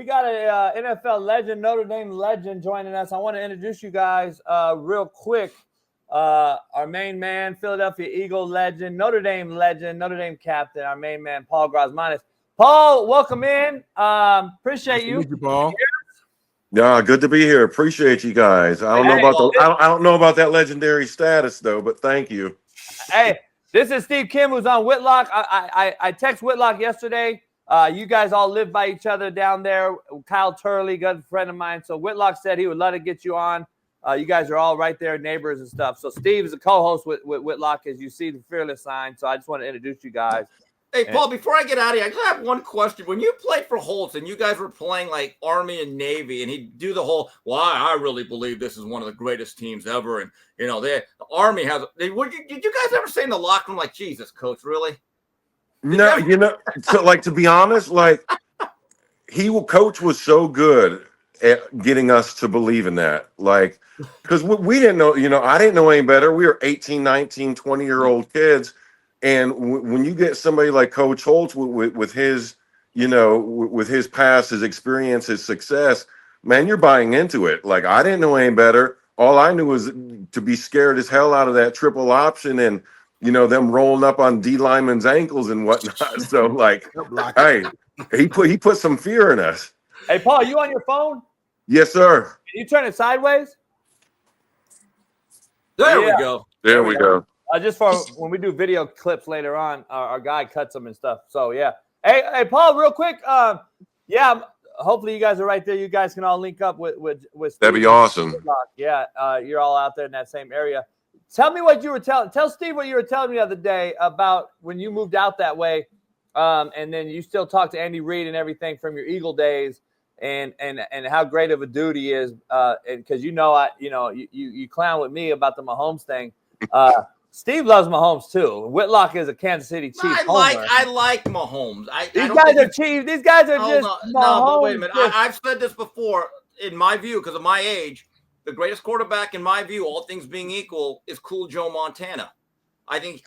We got a NFL legend, Notre Dame legend joining us. I want to introduce you guys real quick. Our main man, Philadelphia Eagle legend, Notre Dame captain, our main man, Paul Grasmanis. Paul, welcome in. Appreciate you. Thank you, Paul. Yeah, good to be here. Appreciate you guys. I don't know about that legendary status though, but thank you. Hey, this is Steve Kim, who's on Whitlock. I text Whitlock yesterday. You guys all live by each other down there. Kyle Turley, good friend of mine. So Whitlock said he would love to get you on. You guys are all right there, neighbors and stuff. So Steve is a co-host with Whitlock, as you see the Fearless sign. So I just want to introduce you guys. Hey, Paul, before I get out of here, I just have one question. When you played for Holtz and you guys were playing like Army and Navy, and he'd do the whole, well, I really believe this is one of the greatest teams ever. And, you know, the Army has – did you guys ever say in the locker room, like, Jesus, coach, really? No, you know, to be honest, like, Coach was so good at getting us to believe in that. Like, because we didn't know, I didn't know any better. We were 18, 19, 20-year-old kids. And when you get somebody like Coach Holtz with his, with his past, his experience, his success, man, you're buying into it. Like, I didn't know any better. All I knew was to be scared as hell out of that triple option and, them rolling up on D linemen's ankles and whatnot. So, like, hey, he put some fear in us. Hey, Paul, you on your phone? Yes, sir. Can you turn it sideways? There we go. There we go. Just for when we do video clips later on, our guy cuts them and stuff. So, yeah. Hey, Paul, real quick. Hopefully you guys are right there. You guys can all link up with Steve. That'd be awesome. Yeah, you're all out there in that same area. Tell me what you were tell Steve what you were telling me the other day about when you moved out that way, and then you still talk to Andy Reid and everything from your Eagle days, and how great of a dude he is. Because you clown with me about the Mahomes thing. Steve loves Mahomes too. Whitlock is a Kansas City Chiefs. I like Mahomes. These guys are Chiefs. These guys are just Mahomes. No, but wait a minute. I've said this before. In my view, because of my age, the greatest quarterback, in my view, all things being equal, is Cool Joe Montana. I think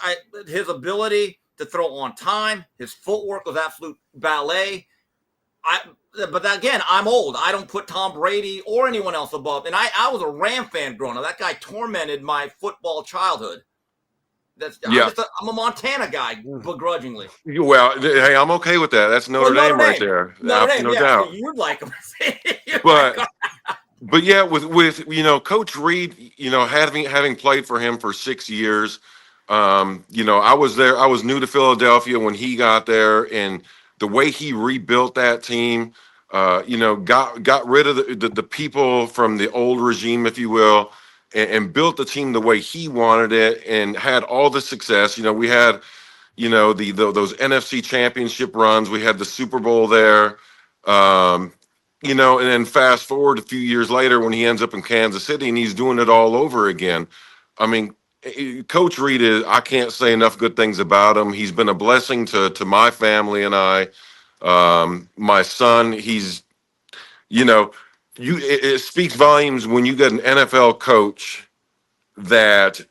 his ability to throw on time, his footwork was absolute ballet. But again, I'm old. I don't put Tom Brady or anyone else above. And I was a Ram fan growing up. That guy tormented my football childhood. I'm a Montana guy, begrudgingly. Well, hey, I'm okay with that. That's Notre Dame right there. No doubt. So you'd like him. But yeah, with Coach Reid, having played for him for 6 years, I was there. I was new to Philadelphia when he got there, and the way he rebuilt that team, got rid of the people from the old regime, if you will. And built the team the way he wanted it, and had all the success. We had, those NFC championship runs. We had the Super Bowl there, and then fast forward a few years later when he ends up in Kansas City and he's doing it all over again. I mean, Coach Reid I can't say enough good things about him. He's been a blessing to my family and I. My son, he's, it speaks volumes when you get an NFL coach that,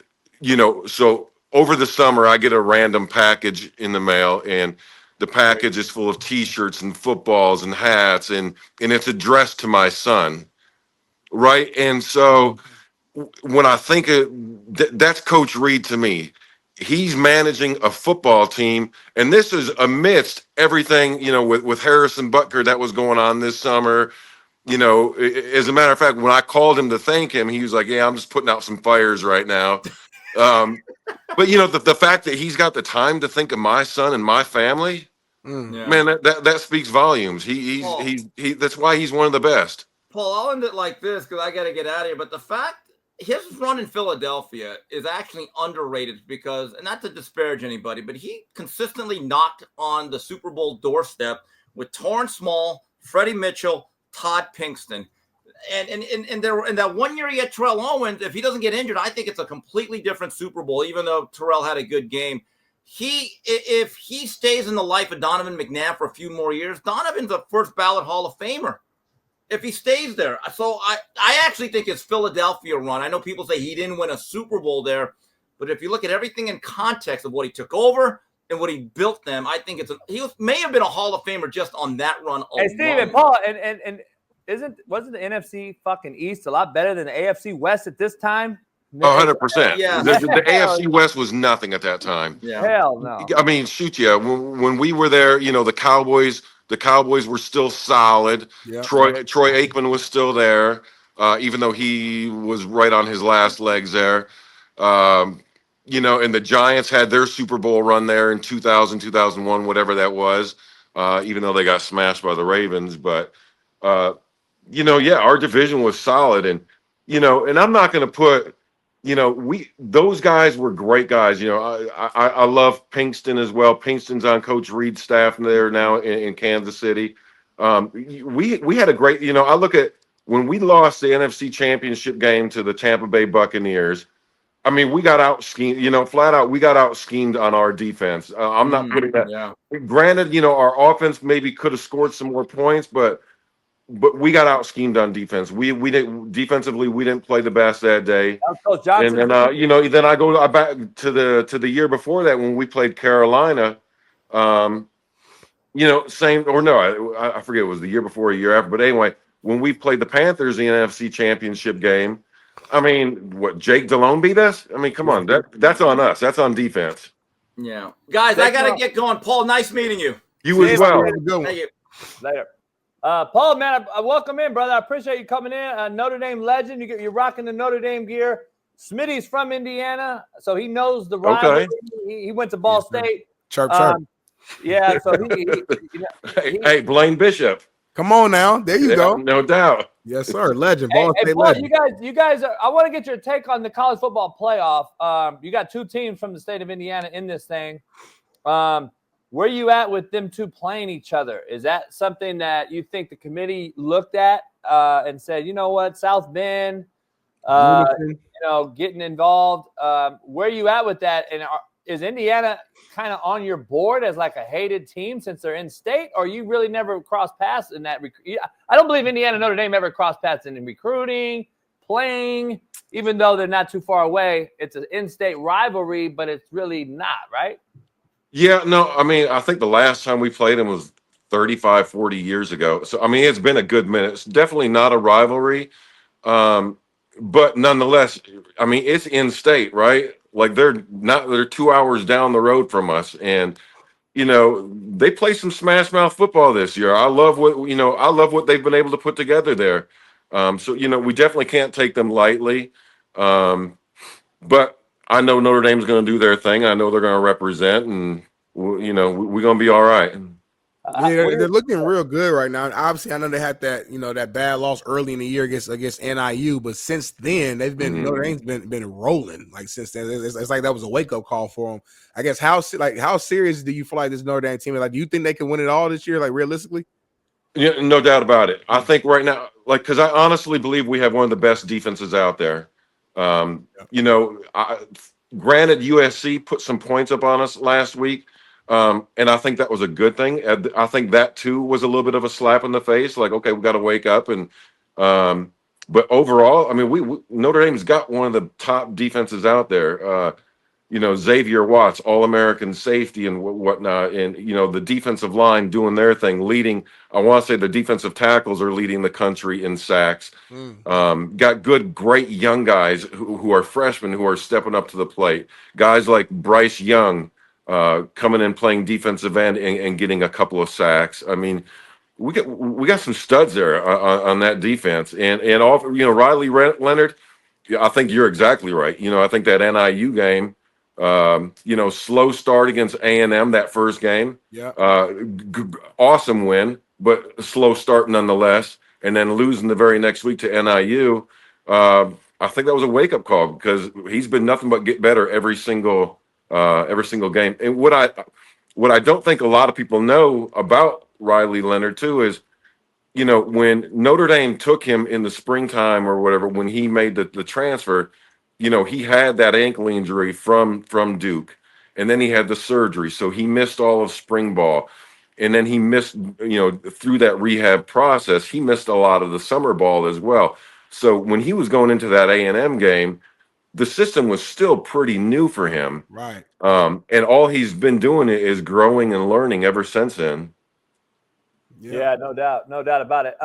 so over the summer, I get a random package in the mail, and the package is full of T-shirts and footballs and hats, and it's addressed to my son, right? And so when I think that's Coach Reid to me. He's managing a football team, and this is amidst everything, with Harrison Butker that was going on this summer. As a matter of fact, when I called him to thank him, he was like, yeah, I'm just putting out some fires right now. But, the fact that he's got the time to think of my son and my family, man, that speaks volumes. That's why he's one of the best. Paul, I'll end it like this because I got to get out of here. But the fact his run in Philadelphia is actually underrated because, and not to disparage anybody, but he consistently knocked on the Super Bowl doorstep with Torrance Small, Freddie Mitchell, Todd Pinkston. And in that 1 year he had Terrell Owens. If he doesn't get injured, I think it's a completely different Super Bowl, even though Terrell had a good game. If he stays in the life of Donovan McNabb for a few more years, Donovan's a first ballot Hall of Famer if he stays there. So I actually think his Philadelphia run, I know people say he didn't win a Super Bowl there, but if you look at everything in context of what he took over and what he built them, I think may have been a Hall of Famer just on that run alone. Hey, Steve and Paul, and wasn't the NFC fucking East a lot better than the AFC West at this time? 100%. Yeah. The AFC West was nothing at that time. Yeah. Hell no. I mean, shoot, yeah. When we were there, the Cowboys were still solid. Yeah. Troy Aikman was still there, even though he was right on his last legs there. And the Giants had their Super Bowl run there in 2000, 2001, whatever that was, even though they got smashed by the Ravens. But, our division was solid. And, and I'm not going to put, those guys were great guys. I love Pinkston as well. Pinkston's on Coach Reid's staff there now in Kansas City. We had a great, I look at when we lost the NFC Championship game to the Tampa Bay Buccaneers. I mean, we got out schemed, flat out. We got out schemed on our defense. I'm not putting that. Yeah. Granted, our offense maybe could have scored some more points, but we got out schemed on defense. We didn't defensively. We didn't play the best that day. Coach Johnson. And then then I go back to the year before that when we played Carolina. Same or no, I forget, it was the year before or a year after. But anyway, when we played the Panthers in the NFC Championship game, I mean, what, Jake Delhomme beat us? I mean, come on, that's on us. That's on defense. Yeah, guys, I gotta get going. Paul, nice meeting you. You as well. Thank you. Later. Paul, man, I welcome in, brother. I appreciate you coming in. Notre Dame legend. You're rocking the Notre Dame gear. Smitty's from Indiana, so he knows the rivalry. Okay. He went to Ball State. Chirp. Yeah, so Hey, Blaine Bishop. Come on now. There you go. No doubt. Yes, sir. Legend. Hey, Ball State Paul, legend. you guys I want to get your take on the college football playoff. You got two teams from the state of Indiana in this thing. Where you at with them two playing each other? Is that something that you think the committee looked at and said, you know what, South Bend, getting involved? Where you at with that? And is Indiana kind of on your board as like a hated team since they're in state, or you really never crossed paths in that? I don't believe Indiana and Notre Dame ever crossed paths in recruiting, playing, even though they're not too far away. It's an in-state rivalry, but it's really not, right? Yeah, no, I mean, I think the last time we played them was 35, 40 years ago. So, I mean, it's been a good minute. It's definitely not a rivalry. But nonetheless, I mean, it's in state, right? Like they're 2 hours down the road from us. And, they play some smash mouth football this year. I love what they've been able to put together there. So, we definitely can't take them lightly. But I know Notre Dame's going to do their thing. I know they're going to represent, and we're going to be all right. Yeah, they're looking real good right now. And obviously, I know they had that that bad loss early in the year against NIU, but since then they've been Notre Dame's been rolling. Like since then, it's like that was a wake up call for them. I guess how serious do you feel like this Notre Dame team is? Like, do you think they can win it all this year? Like realistically? Yeah, no doubt about it. I think right now, because I honestly believe we have one of the best defenses out there. Granted, USC put some points up on us last week, and I think that was a good thing. I think that too was a little bit of a slap in the face. Like, okay, we got to wake up. And but overall, I mean, Notre Dame's got one of the top defenses out there. Xavier Watts, All-American safety and whatnot, and the defensive line doing their thing, leading. I want to say the defensive tackles are leading the country in sacks. Got great young guys who are freshmen who are stepping up to the plate. Guys like Bryce Young coming in playing defensive end and getting a couple of sacks. I mean, we got some studs there on that defense, and all Riley Leonard. I think you're exactly right. I think that NIU game. Slow start against A&M that first game. Yeah. Awesome win, but a slow start nonetheless. And then losing the very next week to NIU. I think that was a wake up call because he's been nothing but get better every single game. And what I don't think a lot of people know about Riley Leonard too is, when Notre Dame took him in the springtime or whatever, when he made the transfer, he had that ankle injury from Duke, and then he had the surgery. So he missed all of spring ball. And then he missed, through that rehab process, he missed a lot of the summer ball as well. So when he was going into that A&M game, the system was still pretty new for him. Right. And all he's been doing is growing and learning ever since then. Yeah, no doubt about it.